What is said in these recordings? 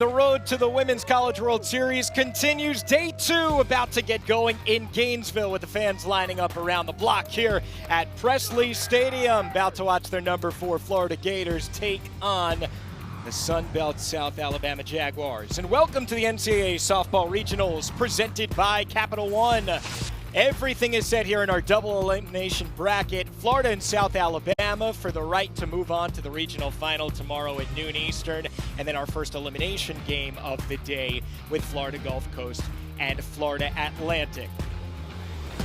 The road to the Women's College World Series continues. Day 2 about to get going in Gainesville with the fans lining up around the block here at Presley Stadium. About to watch their number 4 Florida Gators take on the Sun Belt South Alabama Jaguars. And welcome to the NCAA Softball Regionals presented by Capital One. Everything is set here in our double elimination bracket. Florida and South Alabama for the right to move on to the regional final tomorrow at noon Eastern. And then our first elimination game of the day with Florida Gulf Coast and Florida Atlantic.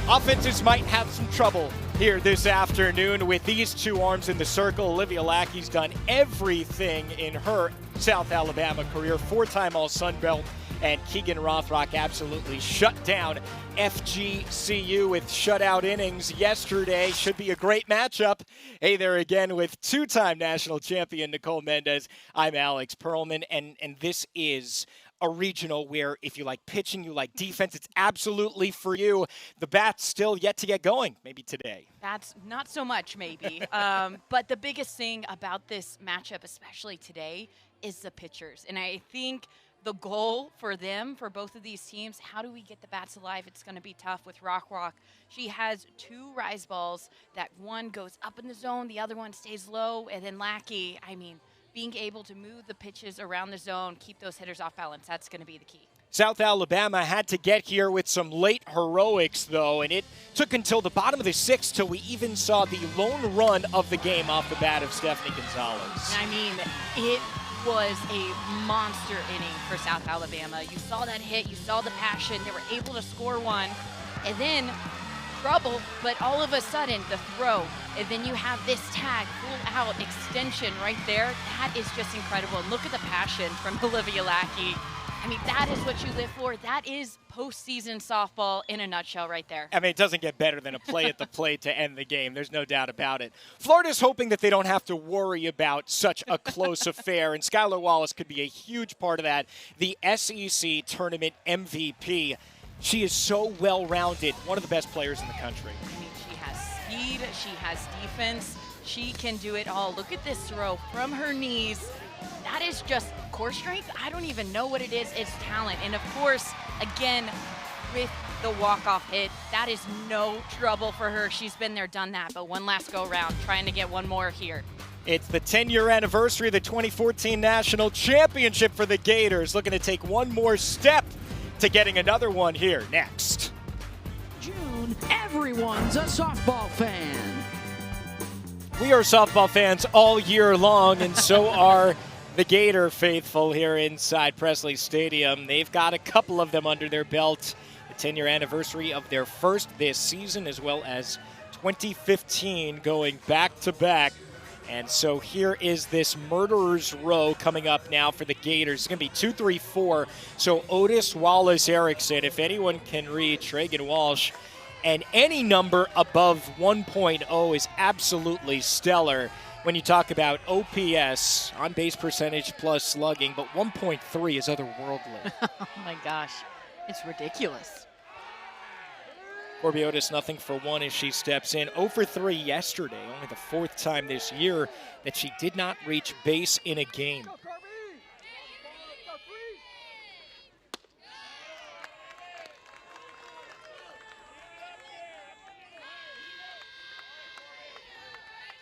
Offenses might have some trouble here this afternoon with these two arms in the circle. Olivia Lackey's done everything in her South Alabama career. 4-time All-Sun Belt. And Keegan Rothrock absolutely shut down FGCU with shutout innings yesterday. Should be a great matchup. Hey there again with 2-time national champion Nicole Mendez. I'm Alex Perlman, and this is a regional where if you like pitching, you like defense, it's absolutely for you. The bat's still yet to get going, maybe today. That's not so much, maybe. But the biggest thing about this matchup, especially today, is the pitchers. And I think the goal for them, for both of these teams, how do we get the bats alive? It's going to be tough with Rock. She has 2 rise balls. That one goes up in the zone, the other one stays low, and then Lackey, being able to move the pitches around the zone, keep those hitters off balance, that's going to be the key. South Alabama had to get here with some late heroics, though, and it took until the bottom of the 6th till we even saw the lone run of the game off the bat of Stephanie Gonzalez. It was a monster inning for South Alabama. You saw that hit, you saw the passion, they were able to score one, and then trouble, but all of a sudden the throw, and then you have this tag, pull out, extension right there. That is just incredible. And look at the passion from Olivia Lackey. That is what you live for. That is postseason softball in a nutshell right there. It doesn't get better than a play at the plate to end the game. There's no doubt about it. Florida's hoping that they don't have to worry about such a close affair, and Skylar Wallace could be a huge part of that. The SEC Tournament MVP. She is so well-rounded, one of the best players in the country. She has speed, she has defense, she can do it all. Look at this throw from her knees. That is just core strength. I don't even know what it is. It's talent. And of course, again, with the walk-off hit, that is no trouble for her. She's been there, done that. But one last go-round, trying to get one more here. It's the 10-year anniversary of the 2014 National Championship for the Gators. Looking to take one more step to getting another one here next. June, everyone's a softball fan. We are softball fans all year long, and so are the Gator faithful here inside Presley Stadium. They've got a couple of them under their belt. The 10-year anniversary of their first this season, as well as 2015 going back-to-back. And so here is this murderer's row coming up now for the Gators. It's going to be 2, 3, 4. So Otis, Wallace, Erickson, if anyone can read Tragan Walsh, and any number above 1.0 is absolutely stellar when you talk about OPS, on-base percentage plus slugging, but 1.3 is otherworldly. Oh my gosh, it's ridiculous. Corby Otis, nothing for 1 as she steps in. 0 for 3 yesterday, only the 4th time this year that she did not reach base in a game.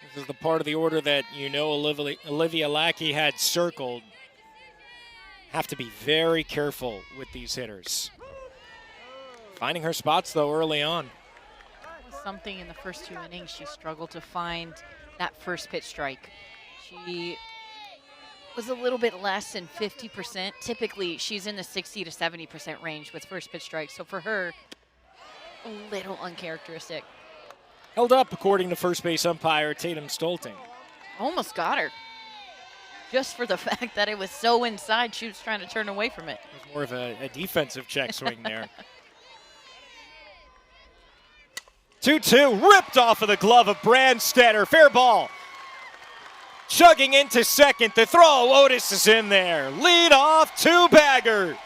This is the part of the order that Olivia Lackey had circled. Have to be very careful with these hitters. Finding her spots, though, early on. Something in the first 2 innings, she struggled to find that first pitch strike. She was a little bit less than 50%. Typically, she's in the 60 to 70% range with first pitch strikes. So for her, a little uncharacteristic. Held up, according to first base umpire Tatum Stolting. Almost got her. Just for the fact that it was so inside, she was trying to turn away from it. It was more of a defensive check swing there. 2-2, ripped off of the glove of Brandstetter. Fair ball. Chugging into second. The throw, Otis is in there. Lead off 2-bagger.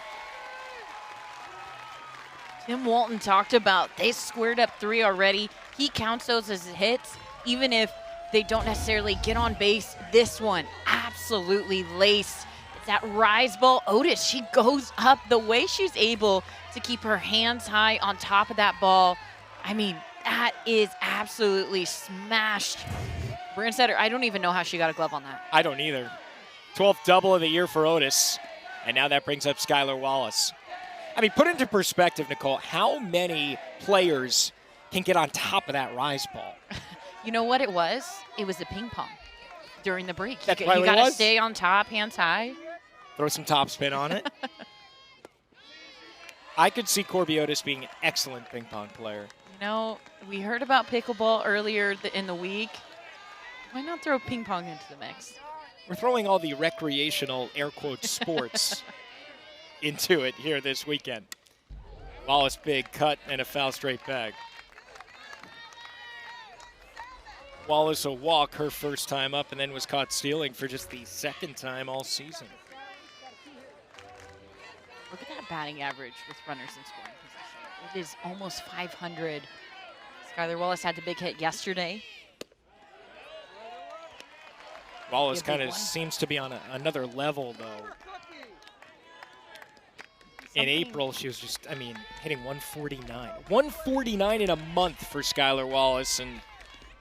Tim Walton talked about they squared up 3 already. He counts those as hits, even if they don't necessarily get on base. This one absolutely laced. That rise ball, Otis, she goes up. The way she's able to keep her hands high on top of that ball, I mean, that is absolutely smashed. Brandsetter, I don't even know how she got a glove on that. I don't either. 12th double of the year for Otis, and now that brings up Skylar Wallace. I mean, put into perspective, Nicole, how many players can get on top of that rise ball? You know what it was? It was a ping pong during the break. That's you what it got to was? stay on top, hands high. Throw some topspin on it. I could see Corby Otis being an excellent ping pong player. You know, we heard about pickleball earlier in the week. Why not throw ping pong into the mix? We're throwing all the recreational, air quote, sports into it here this weekend. Wallace, big cut and a foul straight back. Wallace a walk her first time up and then was caught stealing for just the second time all season. Look at that batting average with runners in scoring position. It is almost 500. Skylar Wallace had the big hit yesterday. Wallace kind of seems to be on another level, though. In April, she was just, I mean, hitting 149. 149 in a month for Skylar Wallace, and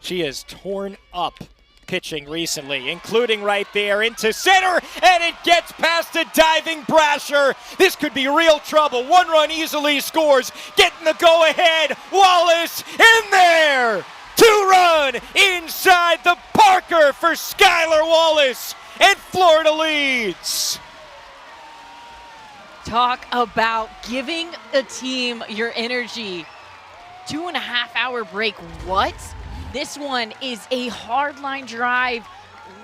she has torn up pitching recently, including right there into center, and it gets past a diving Brasher. This could be real trouble. One run easily scores, getting the go-ahead. Wallace in there! 2-run inside the Parker for Skylar Wallace, and Florida leads. Talk about giving a team your energy. 2.5-hour break. What? This one is a hard line drive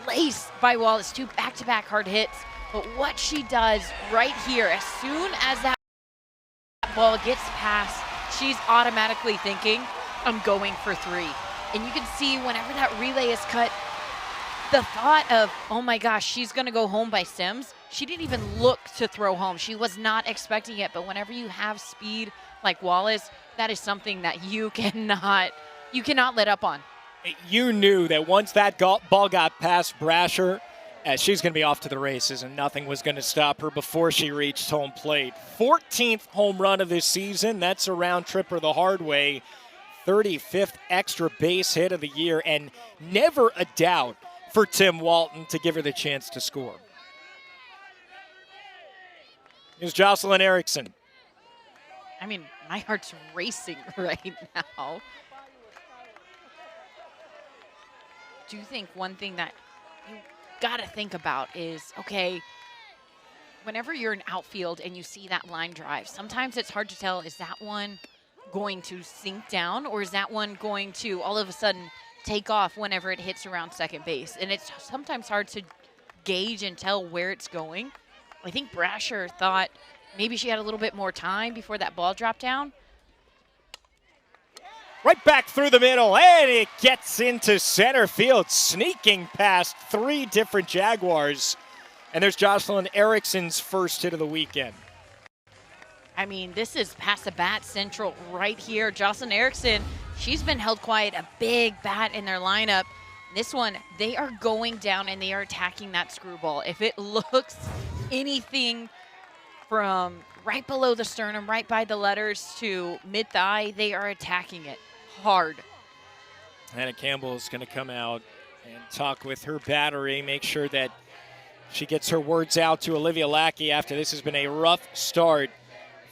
laced by Wallace. 2 back-to-back hard hits. But what she does right here, as soon as that ball gets past, she's automatically thinking, I'm going for 3. And you can see whenever that relay is cut, the thought of, oh my gosh, she's going to go home by Sims. She didn't even look to throw home. She was not expecting it. But whenever you have speed like Wallace, that is something that you cannot let up on. You knew that once that ball got past Brasher, she's going to be off to the races, and nothing was going to stop her before she reached home plate. 14th home run of this season. That's a round tripper the hard way. 35th extra base hit of the year, and never a doubt for Tim Walton to give her the chance to score. Here's Jocelyn Erickson. I mean, my heart's racing right now. Do you think one thing that you got to think about is, okay, whenever you're in outfield and you see that line drive, sometimes it's hard to tell, is that one going to sink down, or is that one going to all of a sudden take off whenever it hits around second base? And it's sometimes hard to gauge and tell where it's going. I think Brasher thought maybe she had a little bit more time before that ball dropped down. Right back through the middle, and it gets into center field, sneaking past 3 different Jaguars. And there's Jocelyn Erickson's first hit of the weekend. I mean, this is past the bat central right here. Jocelyn Erickson, she's been held quiet, a big bat in their lineup. This one, they are going down and they are attacking that screwball. If it looks anything from right below the sternum, right by the letters to mid-thigh, they are attacking it hard. Hannah Campbell is going to come out and talk with her battery, make sure that she gets her words out to Olivia Lackey after this has been a rough start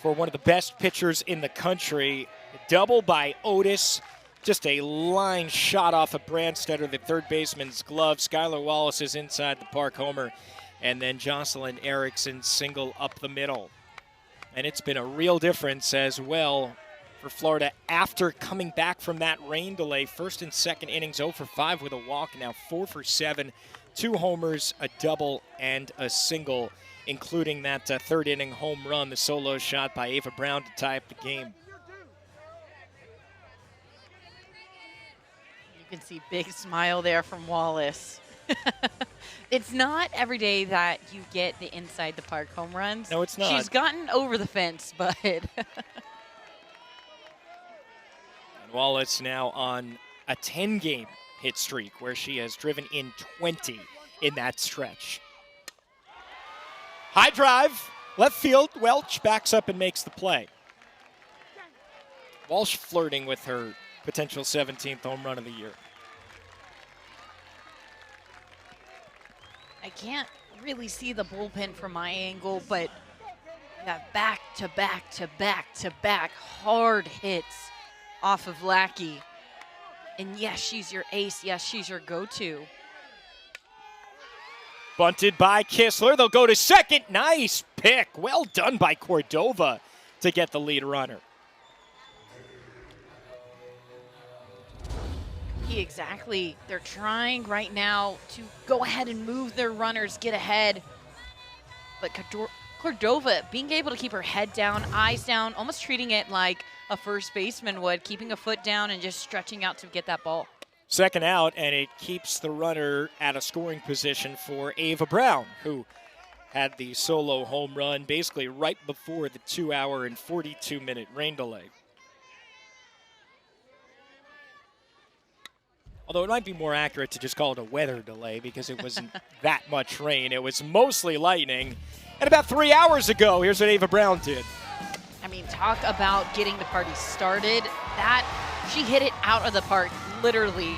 for one of the best pitchers in the country. A double by Otis. Just a line shot off of Brandstetter, the third baseman's glove. Skylar Wallace is inside the park homer. And then Jocelyn Erickson single up the middle. And it's been a real difference as well for Florida after coming back from that rain delay. First and second innings, 0 for 5 with a walk. Now 4 for 7. 2 homers, a double, and a single, including that third inning home run, the solo shot by Ava Brown to tie up the game. You can see big smile there from Wallace. It's not every day that you get the inside the park home runs. No, it's not. She's gotten over the fence, but and Wallace now on a 10-game hit streak where she has driven in 20 in that stretch. High drive, left field. Welch backs up and makes the play. Walsh flirting with her potential 17th home run of the year. I can't really see the bullpen from my angle, but that back to back to back to back hard hits off of Lackey. And yes, she's your ace. Yes, she's your go-to. Bunted by Kistler. They'll go to second. Nice pick. Well done by Cordova to get the lead runner. Exactly. They're trying right now to go ahead and move their runners, get ahead. But Cordova being able to keep her head down, eyes down, almost treating it like a first baseman would, keeping a foot down and just stretching out to get that ball. Second out, and it keeps the runner at a scoring position for Ava Brown, who had the solo home run basically right before the 2-hour and 42-minute rain delay. Although it might be more accurate to just call it a weather delay because it wasn't that much rain. It was mostly lightning. And about 3 hours ago, here's what Ava Brown did. I mean, talk about getting the party started. She hit it out of the park, literally.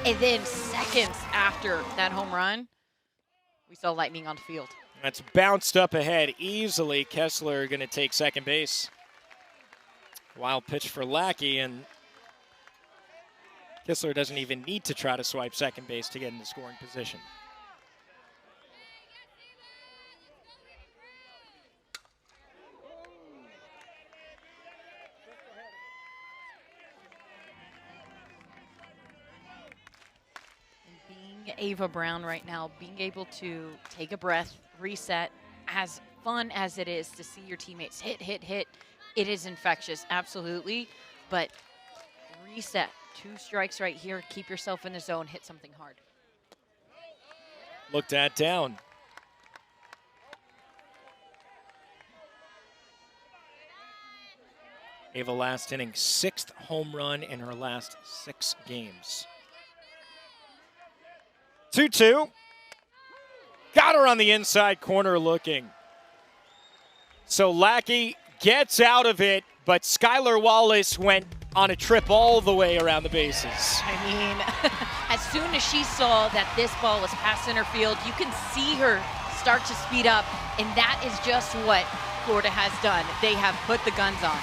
And then seconds after that home run, we saw lightning on the field. That's bounced up ahead easily. Kessler going to take second base. Wild pitch for Lackey, and Kistler doesn't even need to try to swipe second base to get into scoring position. And being Ava Brown right now, being able to take a breath, reset, as fun as it is to see your teammates hit, it is infectious, absolutely, but reset. 2 strikes right here. Keep yourself in the zone. Hit something hard. Looked at down. Ava last inning, 6th home run in her last 6 games. 2-2. Got her on the inside corner looking. So Lackey gets out of it, but Skylar Wallace went on a trip all the way around the bases. I mean, as soon as she saw that this ball was past center field, you can see her start to speed up, and that is just what Florida has done. They have put the guns on.